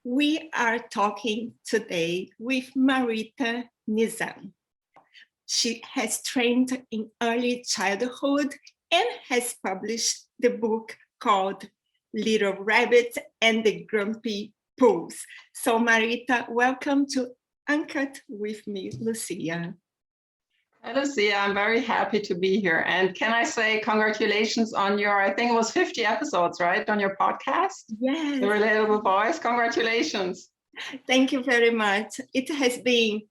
We are talking today with Marita Nizam. She has trained in early childhood and has published the book called Little Rabbit and the Grumpy-Poos. So Marita, welcome to Uncut with me, Lucia. Hi, Lucia. I'm very happy to be here. And can I say congratulations on your, I think it was 50 episodes, right, on your podcast? Yes. The Relatable Voice. Congratulations. Thank you very much. It has been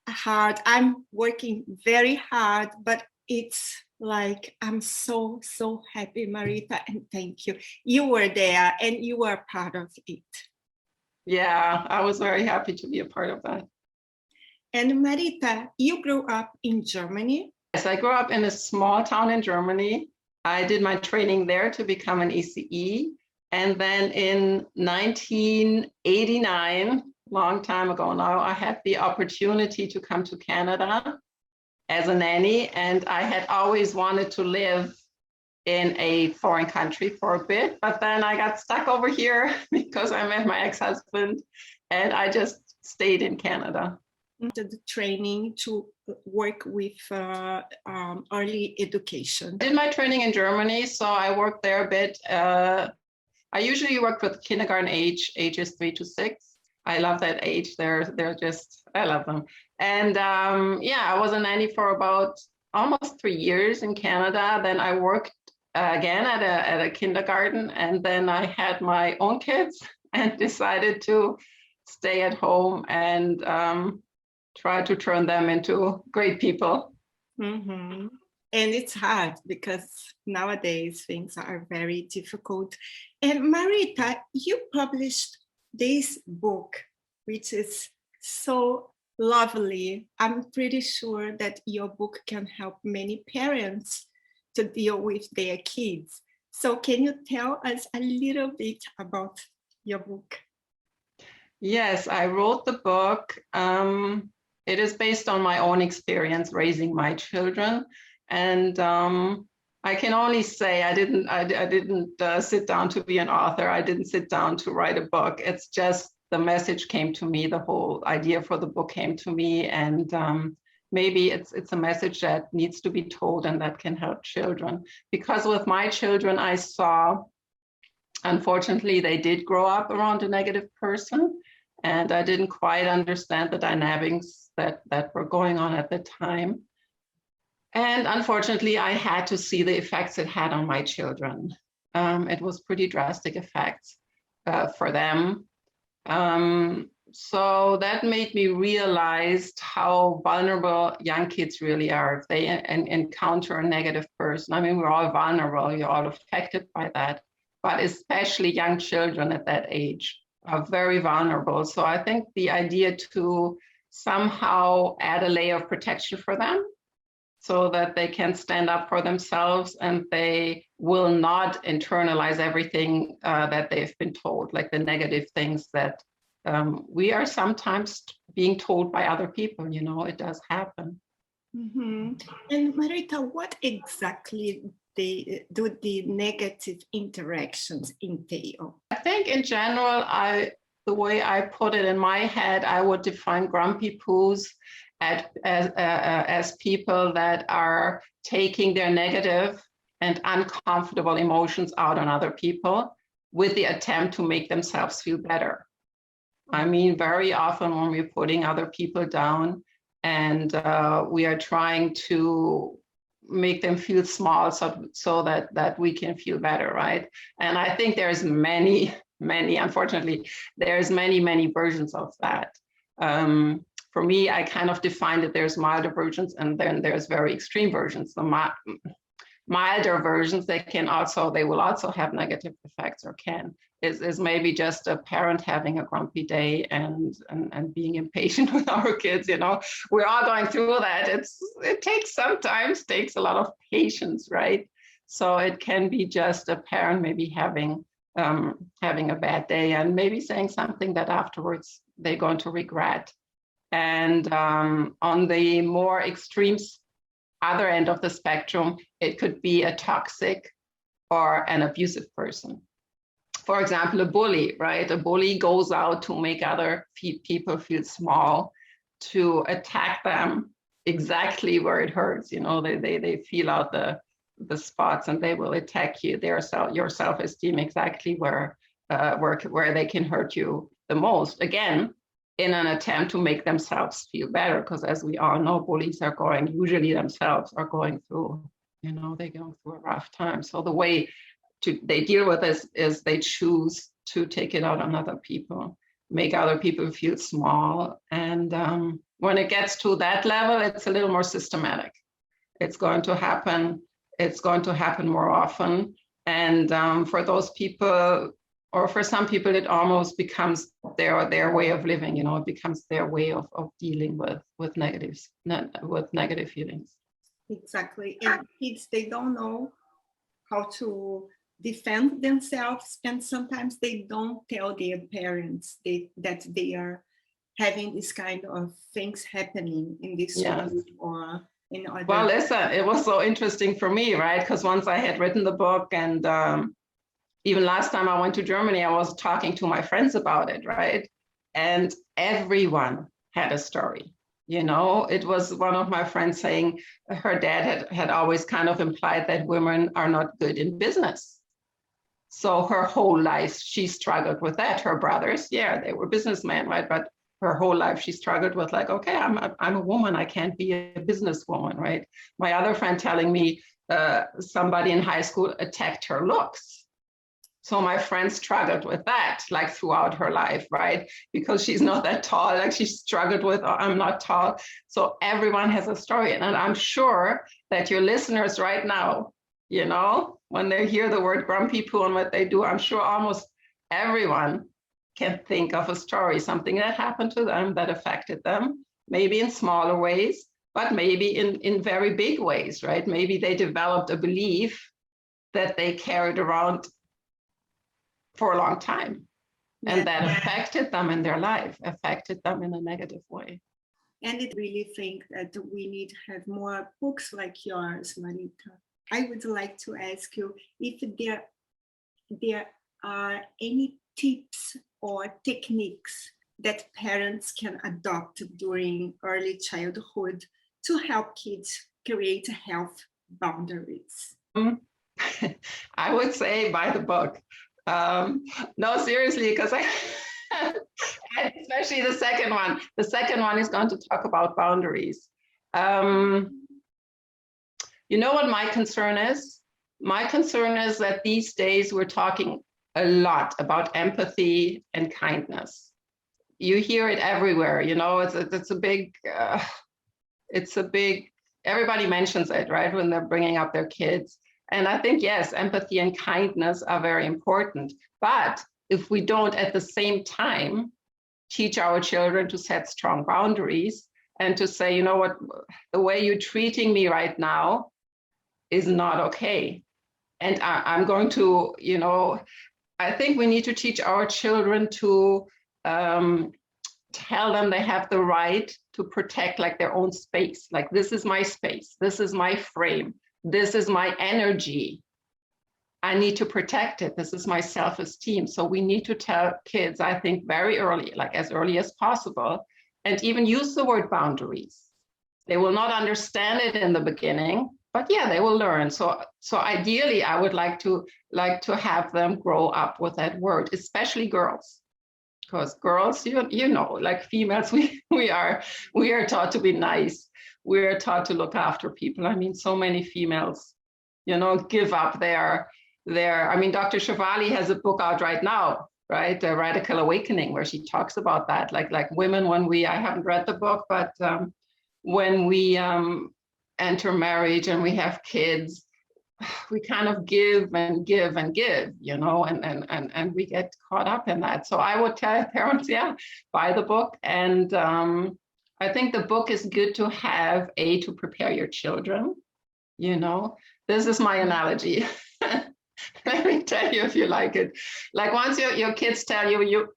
hard. I'm working very hard, but it's like I'm so happy, Marita, and thank you. You were there and you were part of it. Yeah, I was very happy to be a part of that. And Marita, you grew up in Germany? Yes, I grew up in a small town in Germany. I did my training there to become an ECE. And then in 1989, long time ago now, I had the opportunity to come to Canada as a nanny. And I had always wanted to live in a foreign country for a bit, but then I got stuck over here because I met my ex-husband and I just stayed in Canada. The training to work with early education. I did my training in Germany, so I worked there a bit. I usually work with kindergarten ages 3 to 6. I love that age. They're just, I love them. And yeah, I was a nanny for about almost 3 years in Canada. Then I worked again at a kindergarten, and then I had my own kids and decided to stay at home and try to turn them into great people. Mm-hmm. And it's hard because nowadays things are very difficult. And Marita, you published this book, which is so lovely. I'm pretty sure that your book can help many parents to deal with their kids. So can you tell us a little bit about your book? Yes, I wrote the book. It is based on my own experience raising my children, and I can only say I didn't sit down to be an author. I didn't sit down to write a book. It's just the message came to me. The whole idea for the book came to me, and maybe it's a message that needs to be told and that can help children. Because with my children, I saw, unfortunately, they did grow up around a negative person, and I didn't quite understand the dynamics that were going on at the time. And unfortunately, I had to see the effects it had on my children. It was pretty drastic effects for them. So that made me realize how vulnerable young kids really are if they encounter a negative person. I mean, we're all vulnerable, you're all affected by that, but especially young children at that age are very vulnerable. So I think the idea to somehow add a layer of protection for them so that they can stand up for themselves and they will not internalize everything that they've been told, like the negative things that we are sometimes being told by other people. You know, it does happen. Mm-hmm. And Marita, what exactly do the negative interactions entail? I think in general, the way I put it in my head, I would define Grumpy-Poos as people that are taking their negative and uncomfortable emotions out on other people with the attempt to make themselves feel better. I mean, very often when we're putting other people down and we are trying to make them feel small so that we can feel better, right? And I think there's many, unfortunately, there's many versions of that. For me, I kind of defined it, there's milder versions and then there's very extreme versions. The milder versions, they will also have negative effects, or is maybe just a parent having a grumpy day and being impatient with our kids. You know, we're all going through that. It sometimes takes a lot of patience, right? So it can be just a parent maybe having a bad day and maybe saying something that afterwards they're going to regret. And on the more extreme other end of the spectrum, it could be a toxic or an abusive person. for example, a bully, right? A bully goes out to make other people feel small, to attack them exactly where it hurts. You know, they feel out the spots, and they will attack you, your self-esteem exactly where they can hurt you the most. Again, in an attempt to make themselves feel better, because as we all know, bullies usually themselves are going through, you know, they're going through a rough time. So the way they deal with this is they choose to take it out on other people, make other people feel small. And when it gets to that level, it's a little more systematic. It's going to happen more often. And for those people, or for some people, it almost becomes their way of living. You know, it becomes their way of dealing with negative feelings. Exactly. And kids, they don't know how to defend themselves, and sometimes they don't tell their parents that they are having this kind of things happening in this school or in other. Well, listen, it was so interesting for me, right? Because once I had written the book, and even last time I went to Germany, I was talking to my friends about it, right? And everyone had a story. You know, it was one of my friends saying her dad had always kind of implied that women are not good in business. So her whole life, she struggled with that. Her brothers, yeah, they were businessmen, right? But her whole life, she struggled with like, okay, I'm a woman, I can't be a businesswoman, right? My other friend telling me somebody in high school attacked her looks. So my friend struggled with that, like throughout her life, right? Because she's not that tall, like she struggled with, oh, I'm not tall. So everyone has a story. And I'm sure that your listeners right now, you know, when they hear the word Grumpy-Poo and what they do, I'm sure almost everyone can think of a story, something that happened to them that affected them, maybe in smaller ways, but maybe in very big ways, right? Maybe they developed a belief that they carried around for a long time, and that affected them in their life, affected them in a negative way. And I really think that we need to have more books like yours, Marita. I would like to ask you if there are any tips or techniques that parents can adopt during early childhood to help kids create health boundaries. I would say buy the book. No, seriously, because especially the second one. The second one is going to talk about boundaries. You know what my concern is? My concern is that these days we're talking a lot about empathy and kindness. You hear it everywhere. You know, it's a big. Everybody mentions it, right, when they're bringing up their kids. And I think, yes, empathy and kindness are very important. But if we don't at the same time teach our children to set strong boundaries and to say, you know what, the way you're treating me right now is not okay. And I'm going to, you know, I think we need to teach our children to tell them they have the right to protect like their own space. Like, this is my space, this is my frame, this is my energy. I need to protect it. This is my self-esteem. So we need to tell kids, I think, very early, like as early as possible, and even use the word boundaries. They will not understand it in the beginning, but yeah, they will learn. So ideally, I would like to have them grow up with that word, especially girls. Because girls, you know, like females, we are taught to be nice. We are taught to look after people. I mean, so many females, you know, give up their. I mean, Dr. Shefali has a book out right now, right? The Radical Awakening, where she talks about that. Like women, I haven't read the book, but when we enter marriage and we have kids, we kind of give and give and give, you know, and we get caught up in that. So I would tell parents, yeah, buy the book. And I think the book is good to have, to prepare your children, you know. This is my analogy. Let me tell you if you like it. Like, once your kids tell you,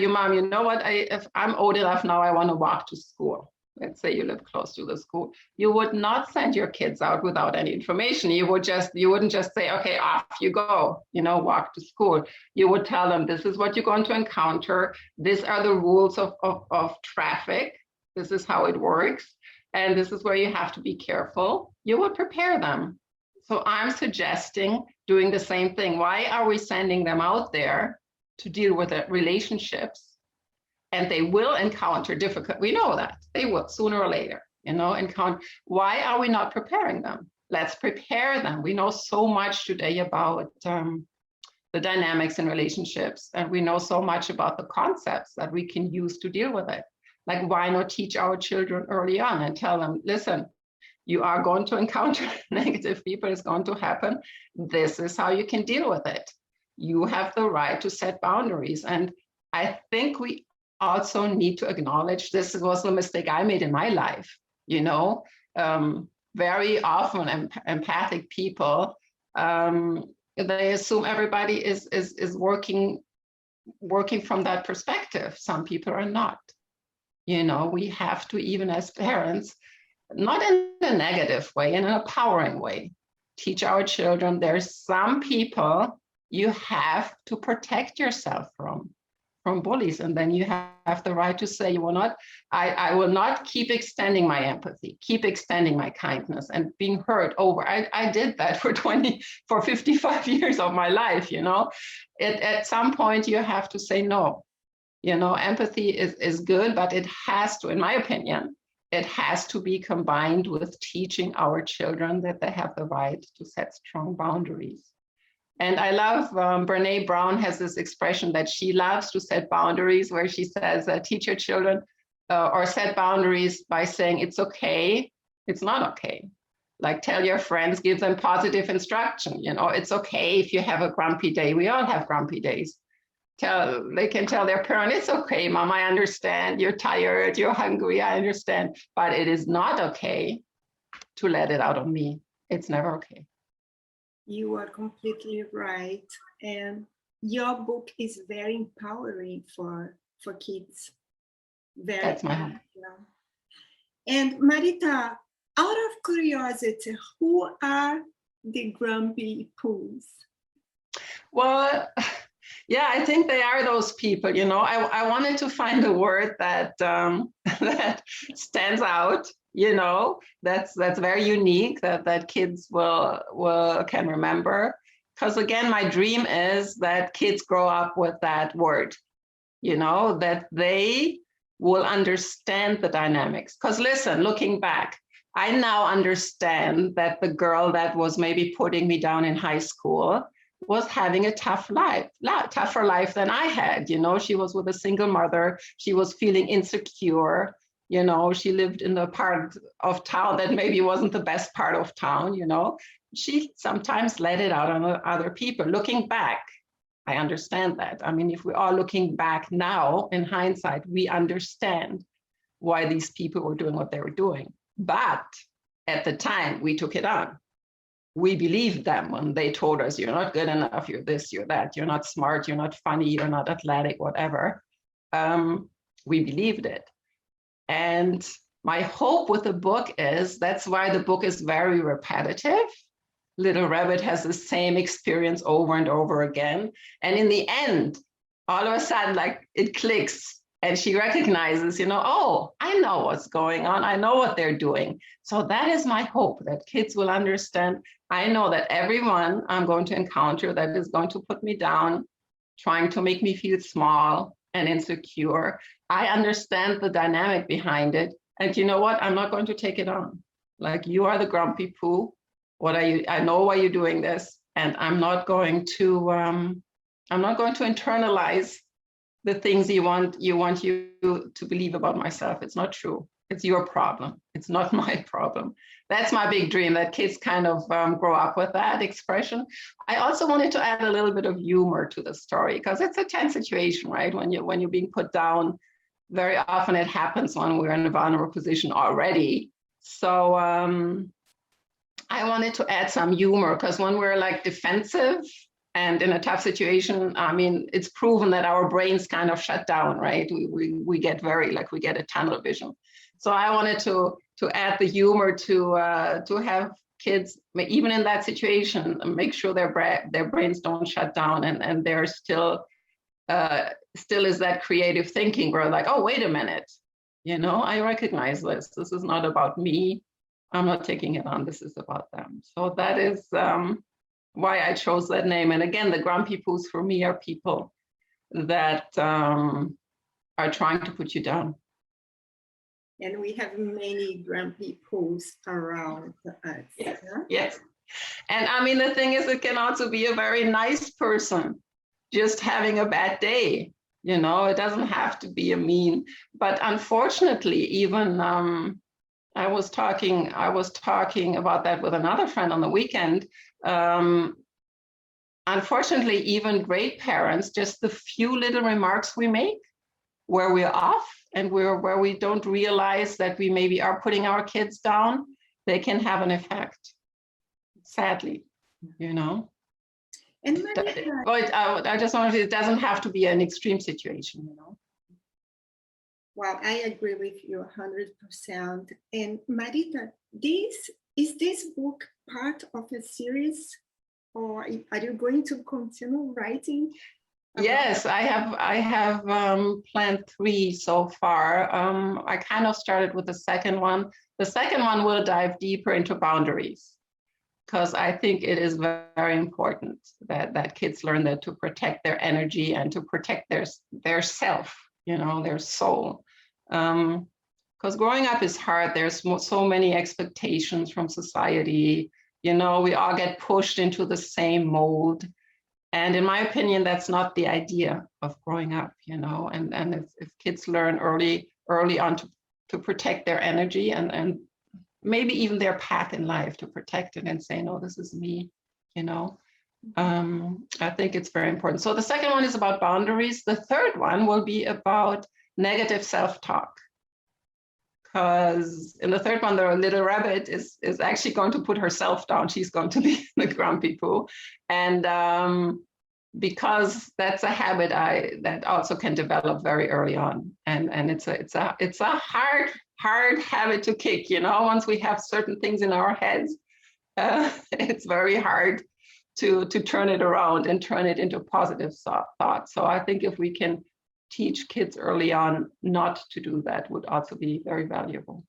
Mom, you know what, if I'm old enough now, I want to walk to school. let's say you live close to the school, you would not send your kids out without any information. You wouldn't just say, okay, off you go, walk to school. You would tell them, this is what you're going to encounter. These are the rules of traffic. This is how it works. And this is where you have to be careful. You would prepare them. So I'm suggesting doing the same thing. Why are we sending them out there to deal with the relationships? And they will encounter difficult, we know that they will sooner or later, encounter. Why are we not preparing them? Let's prepare them. We know so much today about the dynamics in relationships, and we know so much about the concepts that we can use to deal with it. Like, why not teach our children early on and tell them, listen, you are going to encounter negative people, it's going to happen. This is how you can deal with it. You have the right to set boundaries. And I think we also need to acknowledge this was a mistake I made in my life. Very often empathic people, they assume everybody is working from that perspective. Some people are not. We have to, even as parents, not in a negative way, in an empowering way, teach our children there's some people you have to protect yourself from bullies, and then you have the right to say, I will not keep extending my empathy, keep extending my kindness, and being hurt over. I did that for 55 years of my life. At some point you have to say no. Empathy is good, but it has to, in my opinion, it has to be combined with teaching our children that they have the right to set strong boundaries. And I love, Brene Brown has this expression that she loves to set boundaries, where she says, teach your children or set boundaries by saying, it's okay, it's not okay. Like, tell your friends, give them positive instruction. It's okay if you have a grumpy day. We all have grumpy days. They can tell their parent, it's okay, Mom, I understand. You're tired, you're hungry, I understand. But it is not okay to let it out on me. It's never okay. You are completely right. And your book is very empowering for kids. That's my hope. And Marita, out of curiosity, who are the Grumpy-Poos? Well, yeah, I think they are those people. I wanted to find a word that that stands out. That's very unique, that kids can remember. Because again, my dream is that kids grow up with that word, that they will understand the dynamics. Because listen, looking back, I now understand that the girl that was maybe putting me down in high school was having a tougher life than I had. She was with a single mother. She was feeling insecure. She lived in a part of town that maybe wasn't the best part of town. She sometimes let it out on other people. Looking back, I understand that. I mean, if we're all looking back now in hindsight, we understand why these people were doing what they were doing. But at the time, we took it on. We believed them when they told us, you're not good enough, you're this, you're that, you're not smart, you're not funny, you're not athletic, whatever. We believed it. And my hope with the book is, that's why the book is very repetitive. Little Rabbit has the same experience over and over again. And in the end, all of a sudden, like, it clicks and she recognizes, oh, I know what's going on. I know what they're doing. So that is my hope, that kids will understand. I know that everyone I'm going to encounter that is going to put me down, trying to make me feel small and insecure, I understand the dynamic behind it. And you know what? I'm not going to take it on. Like, you are the Grumpy-Poo. What are you? I know why you're doing this, and I'm not going to internalize the things you want you to believe about myself. It's not true. It's your problem. It's not my problem. That's my big dream, that kids kind of grow up with that expression. I also wanted to add a little bit of humor to the story, because it's a tense situation, right? When you're being put down, very often it happens when we're in a vulnerable position already. So I wanted to add some humor, because when we're like defensive and in a tough situation, I mean, it's proven that our brains kind of shut down, right? We get very, like, we get a tunnel vision. So I wanted to add the humor to have kids, even in that situation, make sure their brains don't shut down, and they're still is that creative thinking where like, oh, wait a minute, I recognize this. This is not about me. I'm not taking it on. This is about them. So that is why I chose that name. And again, the Grumpy-Poos for me are people that are trying to put you down. And we have many Grumpy-Poos around us. Yes. Yeah? Yes. And I mean, the thing is, it can also be a very nice person just having a bad day. It doesn't have to be a mean. But unfortunately, even I was talking about that with another friend on the weekend. Unfortunately, even great parents, just the few little remarks we make where we're off and where we don't realize that we maybe are putting our kids down, they can have an effect, sadly, And Marita, but I just want to say, it doesn't have to be an extreme situation, Well, I agree with you 100%. And Marita, is this book part of a series, or are you going to continue writing? Yes, I have planned 3 so far. I kind of started with the second one. The second one will dive deeper into boundaries, because I think it is very important that kids learn that to protect their energy and to protect their self, their soul. Because growing up is hard. There's so many expectations from society. We all get pushed into the same mold. And in my opinion, that's not the idea of growing up, and if kids learn early on to protect their energy and maybe even their path in life, to protect it and say, no, this is me, I think it's very important. So the second one is about boundaries. The third one will be about negative self-talk. Because in the third one, the little rabbit is actually going to put herself down. She's going to be the Grumpy-Poo. And because that's a habit that also can develop very early on. And it's a hard habit to kick, once we have certain things in our heads, it's very hard to turn it around and turn it into positive thoughts. So I think if we can teach kids early on not to do that, would also be very valuable.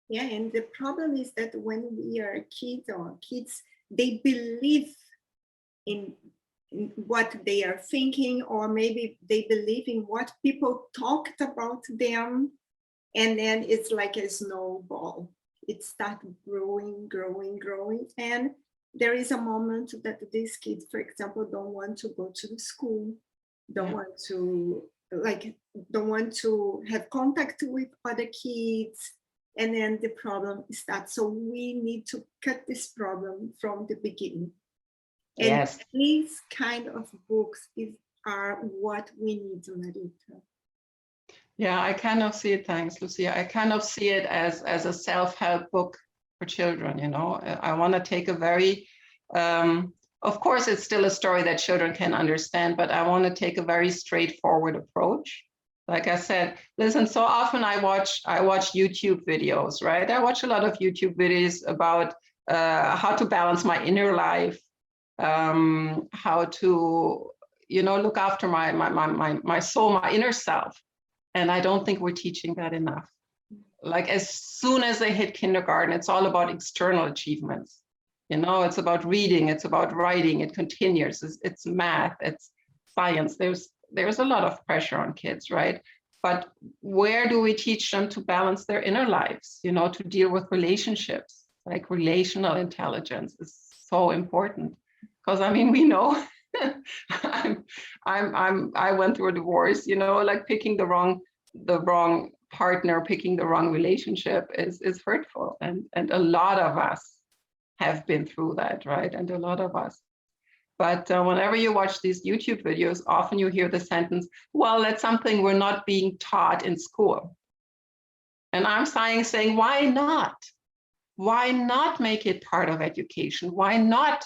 Yeah, and the problem is that when we are kids, they believe in what they are thinking, or maybe they believe in what people talked about them, and then it's like a snowball. It starts growing, and there is a moment that these kids, for example, don't want to go to the school, don't want to have contact with other kids, and then the problem starts. So we need to cut this problem from the beginning. And yes, these kind of books are what we need, Marita. Yeah, I kind of see it, thanks, Lucia. I kind of see it as a self-help book for children, I want to take a very, of course, it's still a story that children can understand, but I want to take a very straightforward approach. Like I said, listen, so often I watch YouTube videos, right? I watch a lot of YouTube videos about how to balance my inner life, how to, look after my soul, my inner self. And I don't think we're teaching that enough. Like as soon as they hit kindergarten, it's all about external achievements. It's about reading, it's about writing, it continues, it's math, it's science. There's a lot of pressure on kids, right? But where do we teach them to balance their inner lives, to deal with relationships? Like relational intelligence is so important. Because we know I went through a divorce, like picking the wrong partner, picking the wrong relationship is hurtful. And a lot of us have been through that, right? And a lot of us. But whenever you watch these YouTube videos, often you hear the sentence, well, that's something we're not being taught in school. And I'm saying, why not? Why not make it part of education? Why not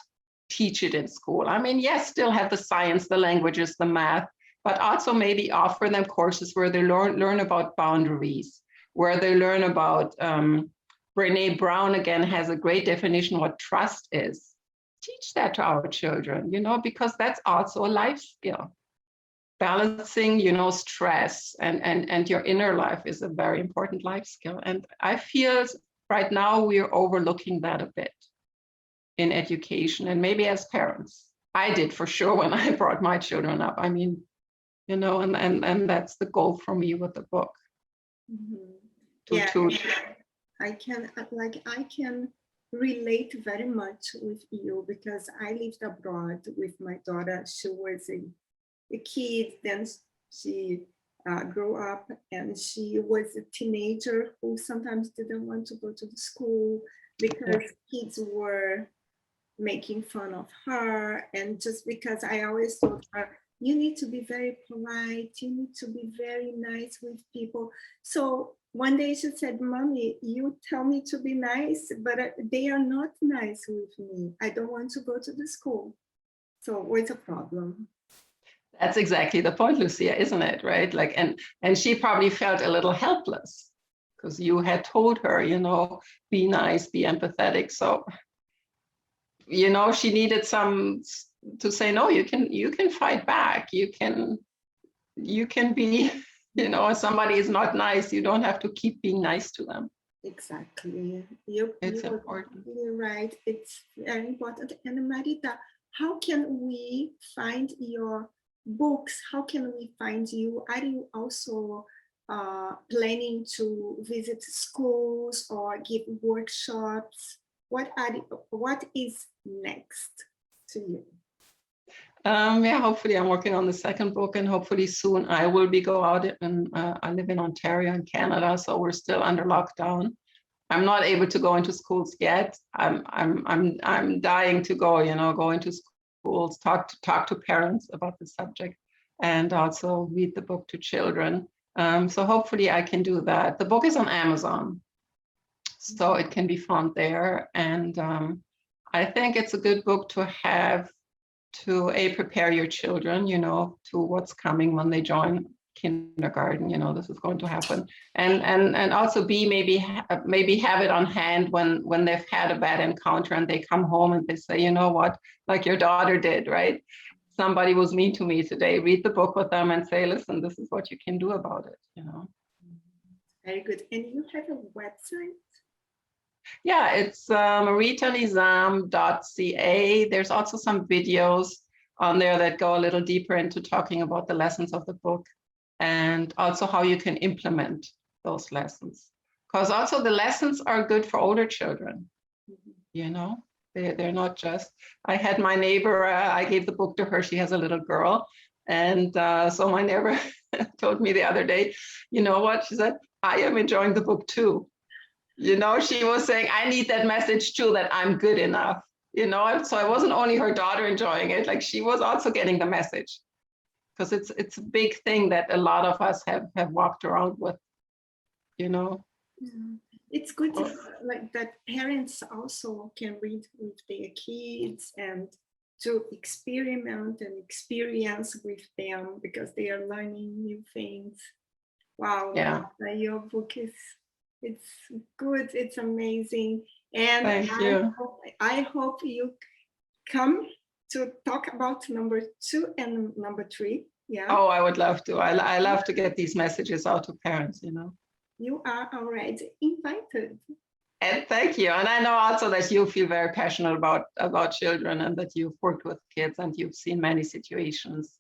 teach it in school? Yes, still have the science, the languages, the math, but also maybe offer them courses where they learn about boundaries, where they learn about, Brene Brown again has a great definition what trust is. Teach that to our children, because that's also a life skill. Balancing, stress and your inner life is a very important life skill. And I feel right now we're overlooking that a bit in education and maybe as parents. I did for sure when I brought my children up. I mean, and that's the goal for me with the book. Mm-hmm. I can relate very much with you because I lived abroad with my daughter. She was a kid, then she grew up and she was a teenager who sometimes didn't want to go to the school because kids were making fun of her. And just because I always told her, you need to be very polite, you need to be very nice with people. So one day she said, Mommy, you tell me to be nice, but they are not nice with me. I don't want to go to the school. So what's a problem? That's exactly the point, Lucia, isn't it? Right? Like, and she probably felt a little helpless because you had told her, be nice, be empathetic. So, she needed some to say, no, you can fight back. You can be, if somebody is not nice, you don't have to keep being nice to them. Exactly. It's important. You're right. It's very important. And Marita, how can we find your books? How can we find you? Are you also planning to visit schools or give workshops? What is next to you? Hopefully I'm working on the second book, and hopefully soon I will go out. And I live in Ontario in Canada, so we're still under lockdown. I'm not able to go into schools yet. I'm dying to go into schools, talk to parents about the subject, and also read the book to children. So hopefully I can do that. The book is on Amazon, so it can be found there. And I think it's a good book to have to prepare your children, to what's coming when they join kindergarten. This is going to happen, and also maybe have it on hand when they've had a bad encounter and they come home and they say, you know what, like your daughter did, right? Somebody was mean to me today. Read the book with them and say, listen, this is what you can do about it. Very good. And you have a website? Yeah, it's maritanizam.ca. There's also some videos on there that go a little deeper into talking about the lessons of the book and also how you can implement those lessons. Because also the lessons are good for older children, They're not just, I had my neighbor, I gave the book to her, she has a little girl. And so my neighbor told me the other day, you know what, she said, I am enjoying the book too. She was saying, I need that message too, that I'm good enough, so it wasn't only her daughter enjoying it, like she was also getting the message, because it's a big thing that a lot of us have walked around with, It's good that parents also can read with their kids and to experiment and experience with them because they are learning new things. Wow. Yeah. Your book it's good. It's amazing. And I hope you come to talk about number 2 and number 3. Yeah. Oh, I would love to. I love to get these messages out to parents, You are already invited. And thank you. And I know also that you feel very passionate about children and that you've worked with kids and you've seen many situations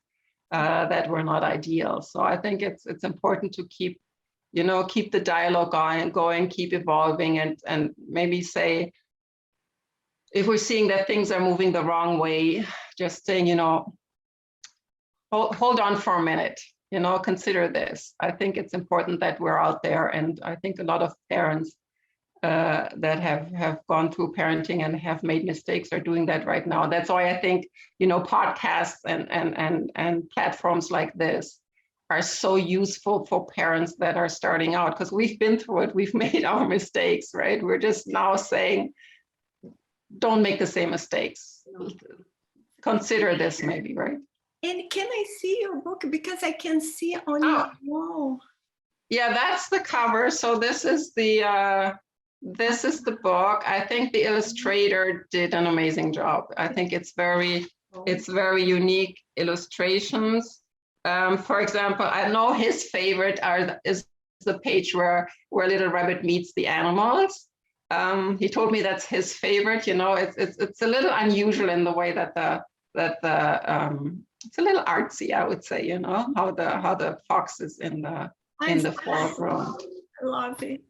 that were not ideal. So I think it's important to keep the dialogue going, keep evolving, and maybe say, if we're seeing that things are moving the wrong way, just saying, hold on for a minute, consider this. I think it's important that we're out there. And I think a lot of parents that have gone through parenting and have made mistakes are doing that right now. That's why I think, podcasts and platforms like this are so useful for parents that are starting out, because we've been through it, we've made our mistakes, right? We're just now saying, don't make the same mistakes. No. Consider this maybe, right? And can I see your book? Because I can see on your wall. Yeah, that's the cover. So this is the book. I think the illustrator did an amazing job. I think it's very unique illustrations. For example, I know his favorite is the page where Little Rabbit meets the animals. He told me that's his favorite. You know, it's a little unusual in the way that the it's a little artsy, I would say. You know, how the fox is in the foreground. I love it.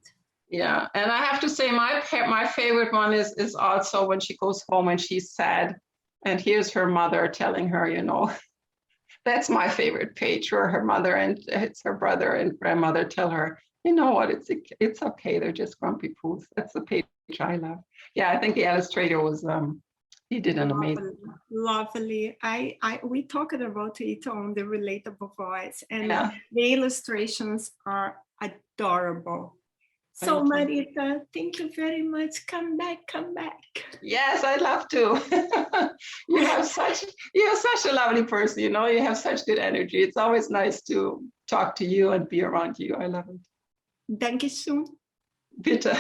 Yeah, and I have to say my favorite one is also when she goes home and she's sad, and here's her mother telling her, you know, that's my favorite page where her mother and it's her brother and grandmother tell her, you know what, it's okay, they're just Grumpy-Poos. That's the page I love. Yeah, I think the illustrator was he did an amazing. Lovely. We talked about it on the Relatable Voice, and Yeah. the illustrations are adorable. So Marita, thank you very much. Come back, come back. Yes, I'd love to. You're such a lovely person, you know, you have such good energy. It's always nice to talk to you and be around you. I love it. Dankeschön. Bitte.